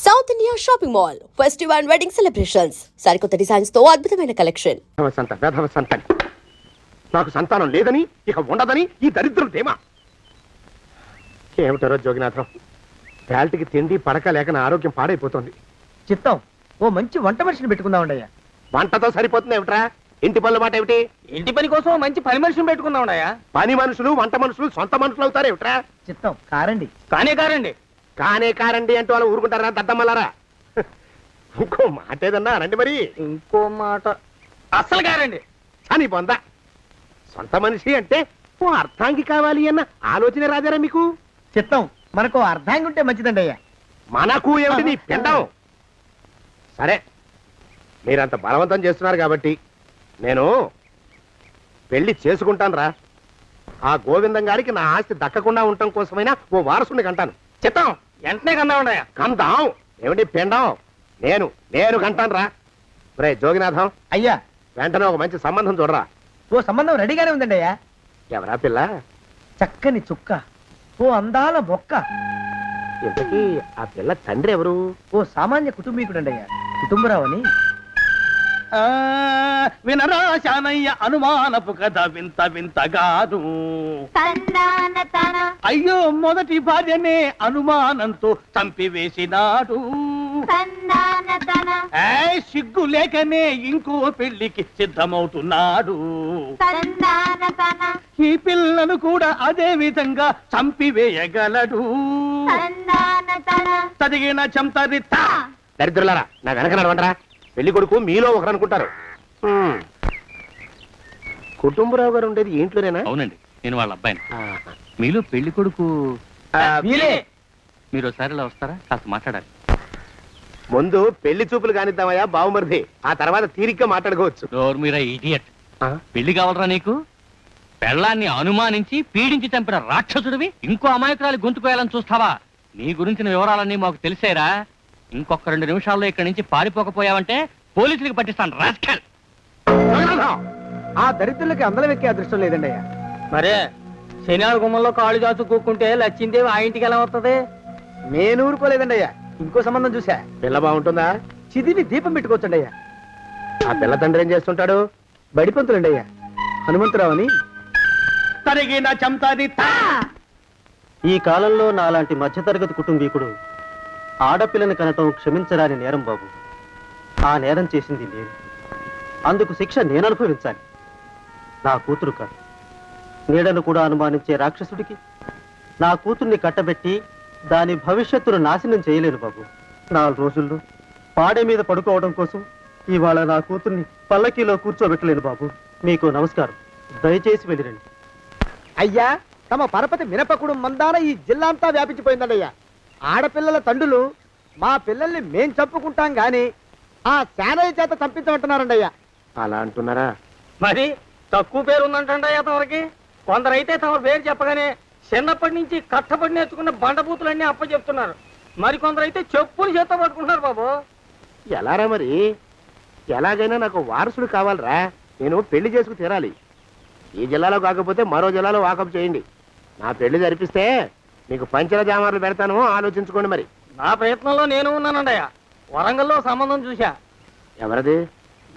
South India shopping mall festival and wedding celebrations సరికొత్త designs తో అద్భుతమైన కలెక్షన్. నాకు సంతానం లేదని ఇక ఉండదని ఈ దరిద్రం ధీమా. ఏమిటారో జోగినాథం, వేల్టికి తిండి పడక లేక నా ఆరోగ్యం పాడైపోతుంది. చిత్తం ఓ మంచి వంట మనిషిని పెట్టుకుందామండయ్యా. వంటతో సరిపోతుంది ఏమిట్రా? ఇంటి పనుల మాట ఏమిటి? ఇంటి పని కోసం మంచి పని మనిషిని పెట్టుకుందామండయ్యా. పని మనుషులు వంట మనుషులు సొంత మనుషులు అవుతారు ఏమిట్రా? చిత్తం కారండి. కారండి కానే కారండి అంటూ వాళ్ళు ఊరుకుంటారా దద్దమ్మలారా? ఇంకో మాట ఏదన్నా రండి మరి. ఇంకో మాట అస్సలు కారండి అని పొందా. సొంత మనిషి అంటే ఓ అర్థాంగి కావాలి అన్న ఆలోచన రాజారా మీకు? చిత్తం మనకు అర్ధాంగి ఉంటే మంచిదండి అయ్యా. మనకు ఏమిటి నీ పిండం? సరే, మీరంత బలవంతం చేస్తున్నారు కాబట్టి నేను పెళ్లి చేసుకుంటాను రా. ఆ గోవిందం గారికి నా ఆస్తి దక్కకుండా ఉండటం కోసమైనా ఓ వారసుని కంటాను. చిత్తం వెంటనే కన్నామండయ్యా. కందాం ఏమిటి పిండం? నేను కంటాను రా. రే జోగినాథం, అయ్యా వెంటనే ఒక మంచి సంబంధం చూడరా. ఓ సంబంధం రెడీగానే ఉందండి అయ్యా. ఎవరా పిల్ల? చక్కని చుక్క, ఓ అందాల బొక్క. ఇంతకీ ఆ పిల్ల తండ్రి ఎవరు? ఓ సామాన్య కుటుంబీకుడండి అయ్యా, కుటుంబరావు అని. వినరా శానయ్య అనుమానపు కథ వింత వింతగాదు. అయ్యో మొదటి భార్యనే అనుమానంతో చంపివేసినాడు. సిగ్గు లేకనే ఇంకో పెళ్లికి సిద్ధమవుతున్నాడు. ఈ పిల్లను కూడా అదే విధంగా చంపివేయగలడు. చదివిన చంతరిత. దరిద్రులారా, నా వెనక నడవంటరా. పెళ్లి కొడుకు మీలో ఒకరు అనుకుంటారు. కుటుంబరావు గారు ఉండేది ఇంట్లోనేనా? అవునండి, నేను వాళ్ళ అబ్బాయిని. మీలో పెళ్లి కొడుకు మీరు ఒకసారి ఇలా వస్తారా? కాస్త మాట్లాడాలి. ముందు పెళ్లి చూపులు కానిద్దామయ్యా బావుమరిది, ఆ తర్వాత తీరిగ్గా మాట్లాడుకోవచ్చు. డోర్ మీరా ఇడియట్. పెళ్లి కావాలరా నీకు? పెళ్ళాన్ని అనుమానించి పీడించి చంపిన రాక్షసుడివి ఇంకో అమాయకురాలి గొంతుకోయాలని చూస్తావా? నీ గురించిన వివరాలన్నీ మాకు తెలిసేరా. ఇంకొక 2 నిమిషాల్లో ఇక్కడి నుంచి పారిపోకపోయావంటే పోలీసులకు పట్టిస్తాను రాస్కల్. ఆ దరిద్రులకి అందరం ఎక్కే అదృష్టం లేదండి అయ్యా. మరే శనివారం గుమ్మంలో కాళ్ళు చాచు కూకుంటే లచ్చిందేవి ఆ ఇంటికి ఎలా వస్తుంది? నేను ఊరుకోలేదండి అయ్యా. ఇంకో సంబంధం చూసా. పిల్ల బాగుంటుందా? చిదివి దీపం పెట్టుకోవచ్చండి అయ్యా. ఆ పిల్ల తండ్రి ఏం చేస్తుంటాడు? బడిపంతులండి అయ్యా, హనుమంతరావు అని. తరిగిన చంతరిత. ఈ కాలంలో నాలాంటి మధ్యతరగతి కుటుంబీకుడు ఆడపిల్లని కనటం క్షమించరాని నేరం బాబు. ఆ నేరం చేసింది నేను, అందుకు శిక్ష నేను అనుభవించాలి. నా కూతురు కాదు, నీడను కూడా అనుమానించే రాక్షసుడికి నా కూతుర్ని కట్టబెట్టి దాని భవిష్యత్తును నాశనం చేయలేను బాబు. 4 రోజుల్లో పాడే మీద పడుకోవడం కోసం ఇవాళ నా కూతుర్ని పల్లకీలో కూర్చోబెట్టలేను బాబు. మీకు నమస్కారం, దయచేసి వెళ్ళిరండి. అయ్యా, తమ పరపతి మినపకుడు మందాన ఈ జిల్లా అంతా వ్యాపించిపోయిందండి అయ్యా. ఆడపిల్లల తండ్రులు మా పిల్లల్ని మేం చంపుకుంటాం గాని ఆ శానయ్య చేత చంపించమంటున్నారండి అయ్యా. అలా అంటున్నారా? మరి తక్కువ పేరు ఉందంటండి అయ్యా తమరికి. కొందరైతే తమ పేరు చెప్పగానే చిన్నప్పటి నుంచి కట్టబడి నేర్చుకున్న బండబూతులన్నీ అప్పచెప్తున్నారు. మరి కొందరైతే చెప్పులు చేత పట్టుకుంటున్నారు బాబు. ఎలారా మరి? ఎలాగైనా నాకు వారసుడు కావాలరా. నేను పెళ్లి చేసుకు తీరాలి. ఈ జిల్లాలో కాకపోతే మరో జిల్లాలో వాకప్ చేయండి. నా పెళ్లి జరిపిస్తే మీకు పంచల జామార్లు పెడతాను, ఆలోచించుకోండి మరి. నా ప్రయత్నంలో నేను ఉన్నానండి అయ్యా. వరంగల్లో సంబంధం చూశా. ఎవరది?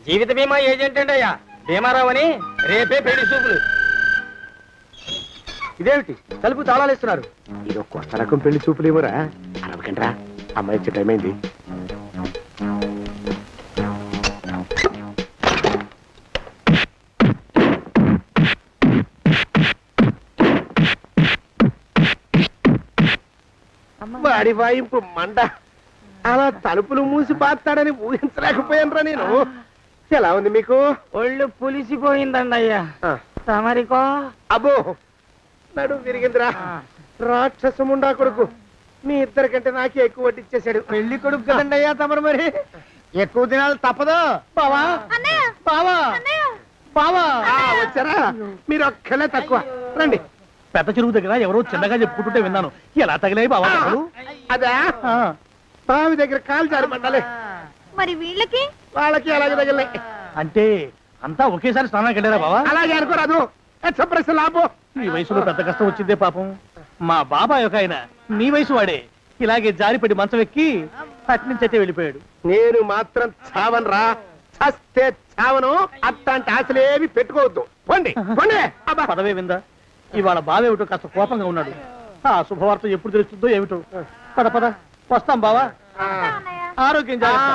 జీవిత బీమా ఏజెంట్ అండి అయ్యా, భీమారావు అని. రేపే పెళ్లి చూపులు. ఇదేమిటి తలుపు తాళాలు ఇస్తున్నారు? ఇది కొత్త రకం పెళ్లి చూపులు ఏమోరా. అరవకండ్రా, అమ్మాయి ఇచ్చే టైం అయింది. వాడి వాయింపు మండ. అలా తలుపులు మూసి పాతాడని ఊహించలేకపోయానురా నేను. ఎలా ఉంది మీకు? ఒళ్ళు పులిసిపోయిందండి అయ్యా. తమరికో? అబ్బో, నడు విరిగిందిరా. రాక్షసముండా కొడుకు మీ ఇద్దరికంటే నాకే ఎక్కువ వడ్డిచ్చేశాడు. పెళ్లి కొడుకు కదండి అయ్యా తమరు. మరి ఎక్కువ దినాలు తప్పదు. బావా బావా బావా వచ్చారా? మీరు ఒక్కలే తక్కువ. రండి. పెద్ద చెరువు దగ్గర ఎవరో చిన్నగా చెప్పుకుంటుంటే విన్నాను. ఎలా తగిలాయి బావా? అదా, బావి దగ్గర కాలు జారి పడ్డాలి. మరి వీళ్ళకి వాళ్ళకి అలాగే తగిలే. అంటే అంతా ఒకేసారి స్నానానికి వెళ్ళారా బావా? అలాగే అనుకోరాదు. ప్రశ్న లాభం. ఈ వయసులో పెద్ద కష్టం వచ్చిందే పాపం. మా బాబాయ్ ఒక ఆయన నీ వయసు వాడే ఇలాగే జారిపడి మంచం ఎక్కి అటు నుంచి అయితే వెళ్ళిపోయాడు. నేను మాత్రం చావనరా, చస్తే చావను. అట్లాంటి ఆశలేవి పెట్టుకోవద్దు. పోండి పోండి. అబ్బా. పదవే విందా, ఇవాళ బావేమిటో కాస్త కోపంగా ఉన్నాడు. ఆ శుభవార్త ఎప్పుడు తెలుస్తుందో ఏమిటో. పద పద, వస్తాం బావా. ఆరోగ్యం జాగ్రత్త.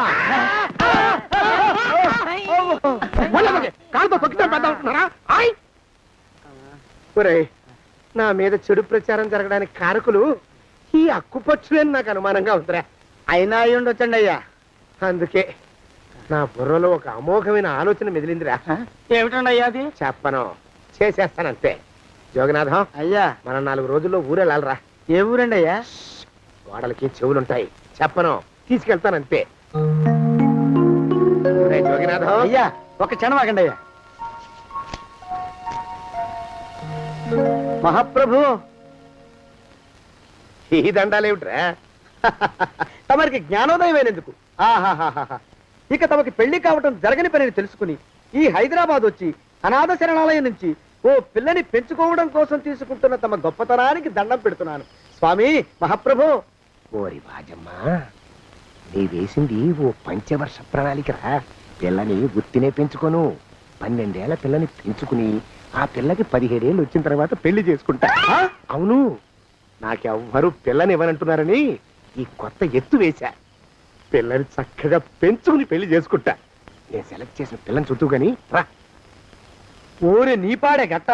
కాలుతో తొక్కితే పెద్ద అవుతున్నారా? ఒరేయ్, నా మీద చెడు ప్రచారం జరగడానికి కారకులు ఈ అక్కుపక్షులని నాకు అనుమానంగా ఉందిరా. అయినా అయి ఉండొచ్చండి అయ్యా. అందుకే నా బుర్రలో ఒక అమోఘమైన ఆలోచన మెదిలిందిరా. ఏమిటండి అయ్యా అది? చెప్పను, చేసేస్తానంతే. జోగనాథం, అయ్యా, మనం 4 రోజుల్లో ఊరెళ్ళాలరా. ఏ ఊరండి అయ్యా? గోడలకి చెవులుంటాయి, చెప్పను, తీసుకెళ్తానంతే. ఒరేయ్ జోగినాథం, అయ్యా ఒక క్షణం ఆగండి అయ్యా. మహాప్రభు, ఈ దండాలేమిట్రా? తమరికి జ్ఞానోదయమైనందుకు ఆహాహాహా. ఇక తమకి పెళ్లి కావటం జరగని పనిని తెలుసుకుని ఈ హైదరాబాద్ వచ్చి అనాథ శరణాలయం నుంచి ఓ పిల్లని పెంచుకోవడం కోసం తీసుకుంటున్న తమ గొప్పతనానికి దండం పెడుతున్నాను స్వామి. మహాప్రభు, ఓరి బాజమ్మా, నీ వేసింది ఓ పంచవర్ష ప్రణాళికరా. పిల్లని గుర్తినే పెంచుకోను. 12 ఏళ్ల పిల్లని పెంచుకుని ఆ పిల్లకి 17 ఏళ్ళు వచ్చిన తర్వాత పెళ్లి చేసుకుంటా. ఆ? అవును, నాకెవ్వరూ పిల్లని ఇవ్వనంటున్నారని ఈ కొత్త ఎత్తు వేశా. పిల్లని చక్కగా పెంచుకుని పెళ్లి చేసుకుంటా. నేను సెలెక్ట్ చేసిన పిల్లని చుట్టూ గాని రా. ఓరి నీపాడే గట్ట,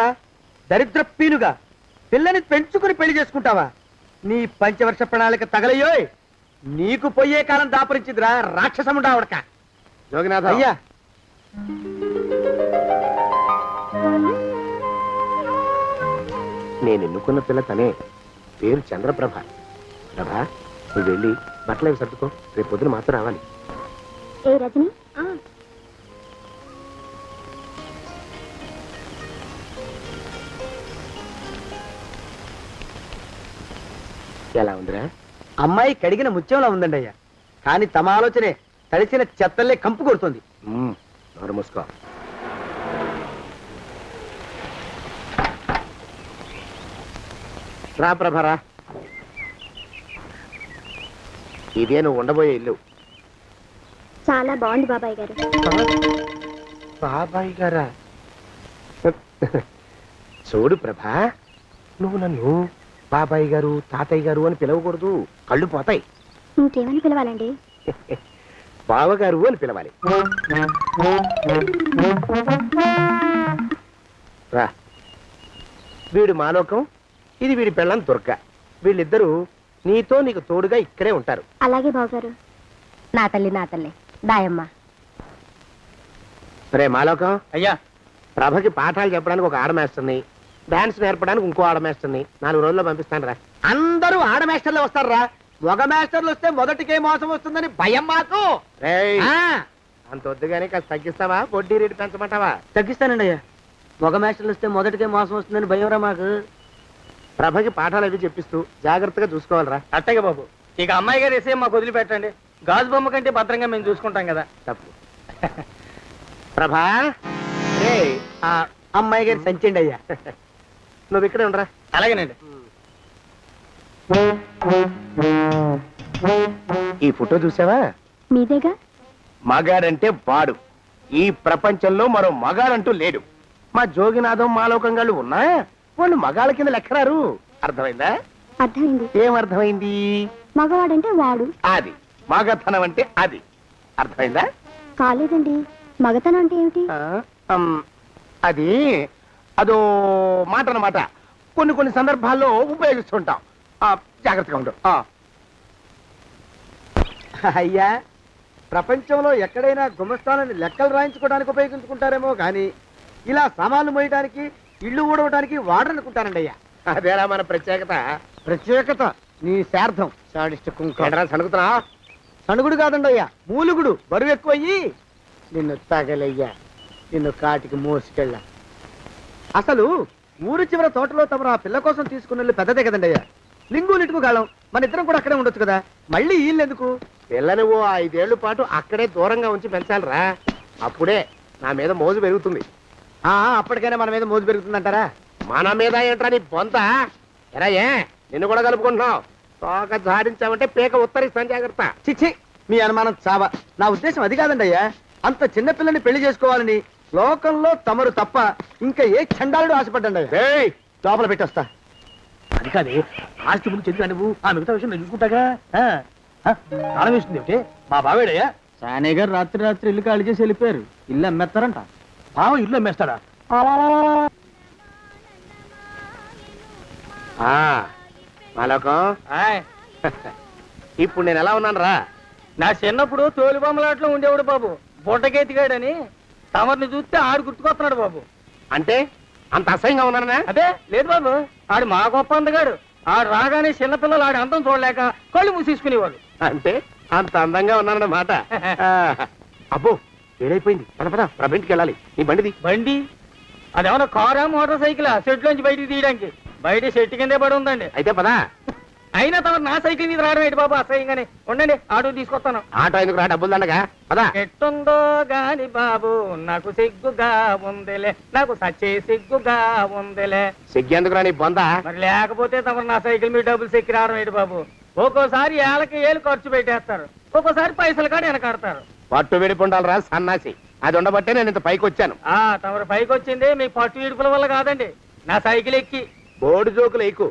దరిద్ర పీనుగా పిల్లని పెంచుకుని పెళ్లి చేసుకుంటావా? నీ పంచవర్ష ప్రణాళిక తగలయ్యోయ్. నీకు పోయే కాలం దాపరించిందిరా రాక్షసముండా ఉడక. జోగినాథ, అయ్యా, నేను ఎన్నుకున్న పిల్ల తనే. పేరు చంద్రప్రభ. ప్రభ, నువ్వు వెళ్ళి బట్టలు అవి సర్దుకో. రేపు పొద్దున మాత్రం రావాలి. ఏ రజని, ఎలా ఉందిరా? అమ్మాయి కడిగిన ముత్యంలా ఉందండి అయ్యా. కానీ తమ ఆలోచనే తడిసిన చెత్తల్లే కంపు కొడుతుంది. నోరు మూసుకో. రా ప్రభరా, ఇదే నువ్వు ఉండబోయే ఇల్లు. చాలా బాగుంది బాబాయ్ గారు. బాబాయ్ గారా? చూడు ప్రభా, నువ్వు నన్ను బాబాయ్ గారు, తాతయ్య గారు అని పిలవకూడదు. కళ్ళు పోతాయి. ఇంకేమని పిలవాలండి? బావగారు అని పిలవాలి. రా, వీడు మాలోకం, ఇది వీడి పెళ్ళం దుర్గ. వీళ్ళిద్దరూ నీతో నీకు తోడుగా ఇక్కడే ఉంటారు. అలాగే బావగారు. నా తల్లి దాయమ్మ. రే మాలోకం, అయ్యా, ప్రభకి పాఠాలు చెప్పడానికి ఒక ఆడమేస్తుంది, డాన్స్ నేర్పడానికి ఇంకో ఆడమేస్తుంది. 4 రోజుల్లో పంపిస్తాను రా. అందరూ ఆడ మాస్టర్లు వస్తారా? మగ మాస్టర్లు వస్తే మొదటికే మోసం వస్తుందని భయం మాకు. రేయ్, ఆ, అంత వద్దుగానే కాస్త తగ్గిస్తావా? వడ్డీ రేటు పెంచమంటావా? తగ్గిస్తానండి అయ్యా. మగ మాస్టర్లు వస్తే మొదటికే మోసం వస్తుందని భయం రా మాకు. ప్రభకి పాఠాలు అవి చెప్పిస్తూ జాగ్రత్తగా చూసుకోవాలరా. అట్టగే బాబు. ఇక అమ్మాయి గారు వేసే మాకు వదిలిపెట్టండి. గాజు బొమ్మ కంటే భద్రంగా మేము చూసుకుంటాం కదా. తప్పు. ప్రభా, రే, ఆ అమ్మాయి గారి సంచండి అయ్యా. నువ్వు ఇక్కడే ఉండరా. అలాగేనండి. ఈ ఫోటో చూసావా? మీదేగా. మగాడంటే వాడు. ఈ ప్రపంచంలో మరో మగాడంటూ లేడు. మా జోగినాథం మాలోకంగాళ్ళు ఉన్నా వాళ్ళు మగాళ్ళ కింద లెక్కరారు. అర్థమైందా? అర్థమైంది. ఏం అర్థమైంది? మగవాడంటే వాడు. అది మగతనం అంటే అది. అర్థమైందా? కాలేదండి. మగతనం అంటే ఏమిటి? అది అదో మాట అన్నమాట. కొన్ని సందర్భాల్లో ఉపయోగిస్తుంటాం. జాగ్రత్తగా ఉండు. అయ్యా, ప్రపంచంలో ఎక్కడైనా గుమస్థానాన్ని లెక్కలు రాయించుకోవడానికి ఉపయోగించుకుంటారేమో కానీ ఇలా సామాన్లు మోయడానికి, ఇల్లు ఊడవడానికి వాడరనుకుంటానండి అయ్యా. అదేరా మన ప్రత్యేకత. ప్రత్యేకత నీ శార్థం. సాడిస్ట్ కుంక. ఎడరా సణుకుతున్నా? సణుగుడు కాదండి అయ్యా, మూలుగుడు. బరువు ఎక్కువయ్యి నిన్ను తగలయ్యా, నిన్ను కాటికి మోసుకెళ్ళ. అసలు ఊరు చివర తోటలో తమరు ఆ పిల్ల కోసం తీసుకున్న పెద్దదే కదండి అయ్యా. లింగు లిటుకు గాలం. మన ఇద్దరం కూడా అక్కడే ఉండొచ్చు కదా. మళ్ళీ వీళ్ళు ఎందుకు? పిల్లని ఓ 5 ఏళ్ల పాటు అక్కడే దూరంగా ఉంచి పెంచాలిరా. అప్పుడే నా మీద మోజు పెరుగుతుంది. అప్పటికైనా మన మీద మోజు పెరుగుతుందంటారా? మన మీద ఏంట్రా నీ బొంత? ఎరా, ఏ నిన్ను కూడా కలుపుకుంటున్నావు? తోక జాడించావంటే పీక ఉత్తరిస్తాను. జాగ్రత్త. చిచ్చి, మీ అనుమానం చావా. నా ఉద్దేశం అది కాదండి అయ్యా. అంత చిన్న పిల్లని పెళ్లి చేసుకోవాలని లోకంలో తమరు తప్ప ఇంకా ఏ చండాలుడు ఆశపడ్డండి అయ్యా. ఏయ్, లోపల పెట్టొస్తా. అది కాదే, ఆస్తి ముందు చెందుగా నువ్వు ఆ మిగతా విషయం నేను చూసుకుంటాగా. తాళం వేస్తుంది ఏమిటి? మా బావేడయ్యా. సానే గారు రాత్రి రాత్రి ఇల్లు ఖాళీ చేసి వెళ్ళిపోయారు. ఇల్లు అమ్మేస్తారంట. బావ ఇల్లు అమ్మేస్తాడా? మాలోకం, ఇప్పుడు నేను ఎలా ఉన్నాను రా? నా చిన్నప్పుడు తోలుబొమ్మలాట్లో ఉండేవాడు బాబు, బుట్టకెత్తిగాడని. తమరిని చూస్తే ఆడు గుర్తుకొస్తున్నాడు బాబు. అంటే అంత అసహ్యంగా ఉన్నానా? అదే లేదు బాబు, ఆడు మా గొప్ప అందగాడు. ఆడు రాగానే చిన్నపిల్లలు ఆడి అందం చూడలేక కళ్ళు మూసేసుకునేవాడు. అంటే అంత అందంగా ఉన్నానన్నమాట. అబ్బో, ఏడైపోయింది. పద పద, ప్రభింటికి వెళ్ళాలి. నీ బండిది. బండి అదేమన్నా కారా మోటార్ సైకిలా షెడ్ బయటికి తీయడానికి? బయట షెట్ కిందే పడి ఉందండి. అయితే పదా. అయినా తమరు నా సైకిల్ మీద రావడం ఏంటి బాబు అసహ్యంగానే. ఉండండి, ఆడు తీసుకొస్తాను. ఆటో ఎందుకు రా, డబ్బులు దండగా. పదా. ఎట్టుందో గాని బాబు నాకు సిగ్గుగా ఉందిలే, నాకు సచ్చే సిగ్గుగా ఉందిలే. సిగ్గెందుకు రా నీ బొంద? మరి లేకపోతే తమరు నా సైకిల్ మీద డబ్బులు సెక్కి రావడం ఏంటి బాబు? ఒక్కోసారి ఏళ్ళకి ఏళ్ళు ఖర్చు పెట్టేస్తారు, ఒక్కోసారి పైసలు కాడ వెనకాడతారు. పట్టు విడిపుండాలి రా సన్నాసి. అది ఉండబట్టే నేను ఇంత పైకి వచ్చాను. తమరు పైకి వచ్చింది మీ పట్టు ఇడుపుల వల్ల కాదండి, నా సైకిల్ ఎక్కి. బోర్డు జోకులు ఎక్కువ.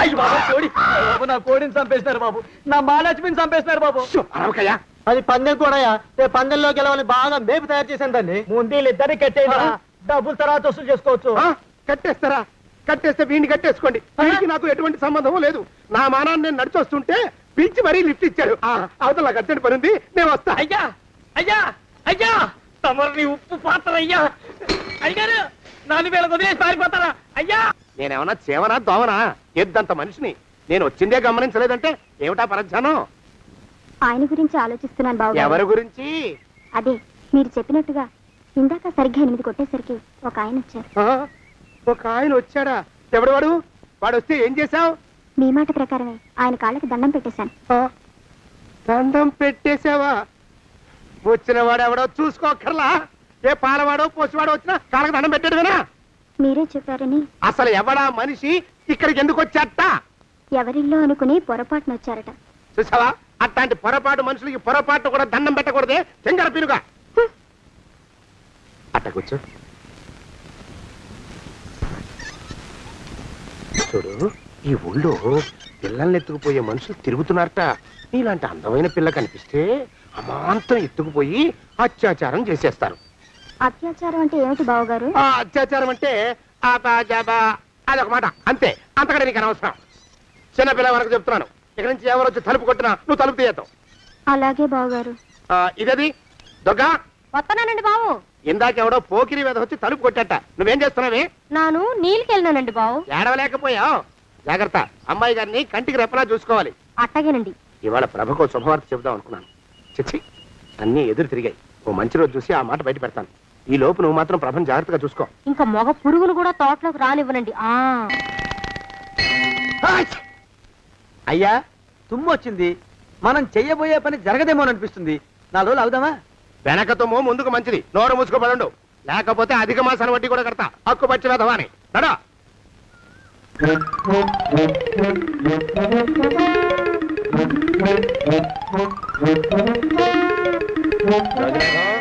అయ్యి బాబు కోడి, బాబు నా కోడిని చంపేసినారు బాబు, నా మహాలక్ష్మిని చంపేసినారు బాబు. అరవకయ్యా. అది పందెం కూడా పందెంలో గెలవని బాగా మేపు తయారు చేశాను దాన్ని. ముందు వీళ్ళిద్దరిని కట్టేయండి, డబ్బులు తర్వాత వసూలు చేసుకోవచ్చు. కట్టేస్తారా? కట్టేస్తే వీడిని కట్టేసుకోండి. వీడికి నాకు ఎటువంటి సంబంధం లేదు. నా మానాన్ని నేను నడిచొస్తుంటే పిలిచి మరీ లిఫ్ట్ ఇచ్చాడు. అవతల నాకు అర్జెంట్ పని ఉంది, నేను వస్తా. అయ్యా అయ్యా అయ్యా, తమరిని ఉప్పు పాత్ర అయ్యా. అయ్యారు నాలుగు వేల వదిలేసి పారిపోతారా అయ్యా? నేనేమన్నా చేవనా దోవనా? ఎద్దంత మనిషిని. నేను వచ్చిందే గమనించలేదంటే ఏమిటా పరధ్యానం? ఆయన గురించి ఆలోచిస్తున్నాను బాబు. ఎవరి గురించి? అదే మీరు చెప్పినట్టుగా ఇందాక సరిగ్గా 8 కొట్టేసరికి ఒక ఆయన వచ్చారు. ఒక ఆయన వచ్చాడా? ఎవడు వాడు? వాడు వస్తే ఏం చేశావు? మీ మాట ప్రకారమే ఆయన కాళ్ళకి దండం పెట్టేశాను. దండం పెట్టేశావా? వచ్చిన వాడు ఎవడో చూసుకోకర్లా. ఏ పాలవాడో పోసివాడో వచ్చినా కాళ్ళకి దండం పెట్టాడువేనా? మీరే చెప్పారని. అసలు ఎవడా మనిషి? ఇక్కడికి ఎందుకు వచ్చాట? ఎవరిల్లో అనుకుని పొరపాటున వచ్చారట. చూసావా, అట్లాంటి పొరపాటు మనుషులకి పొరపాటు కూడా దండం పెట్టకూడదే. చెంగర పిరుగా అట్ట కూర్చో. చూడు, ఈ ఊళ్ళో పిల్లల్ని ఎత్తుకుపోయే మనుషులు తిరుగుతున్నారట. నీలాంటి అందమైన పిల్ల కనిపిస్తే అమాంతం ఎత్తుకుపోయి అత్యాచారం చేసేస్తారు. అత్యాచారం అంటే ఏమిటి బావగారు? ఆ అత్యాచారం అంటే అదొక మాట, అంతే. అంతకంటే నీకు అనవసరం. చిన్నపిల్ల వరకు చెప్తున్నాను. ఇక్కడి నుంచి ఎవరు వచ్చి తలుపు కొట్టినా నువ్వు తలుపు తీయతావు. అలాగే బావగారు. ఇదది దొంగ. వస్తున్నానండి బావు. ఇందాక ఎవడో పోకిరి మీద వచ్చి తలుపు కొట్టట. నువ్వేం చేస్తున్నావే? నాను నీళ్ళకెళ్ళినానండి బావు. ఏడవలేకపోయావు. జాగ్రత్త, అమ్మాయి గారిని కంటికి రెప్పలా చూసుకోవాలి. అట్టగేనండి. ఇవాళ ప్రభకు శుభవార్త చెబుదాం అనుకున్నాను. చిచ్చి, అన్నీ ఎదురు తిరిగాయి. ఓ మంచి రోజు చూసి ఆ మాట బయట పెడతాను. ఈ లోపు నువ్వు మాత్రం ప్రభను జాగ్రత్తగా చూసుకో. ఇంకా మగ పురుగులు కూడా తోటలోకి రానివ్వనండి. అయ్యా, తుమ్ము వచ్చింది. మనం చెయ్యబోయే పని జరగదేమోననిపిస్తుంది. 4 రోజులు అవుదామా? వెనకతోమో ముందుకు మంచిది. నోరు మూసుకోబడండు, లేకపోతే అధిక మాసాల వడ్డీ కూడా కడతా. హక్కు పచ్చి వెధవాని నడా. రోజులేమో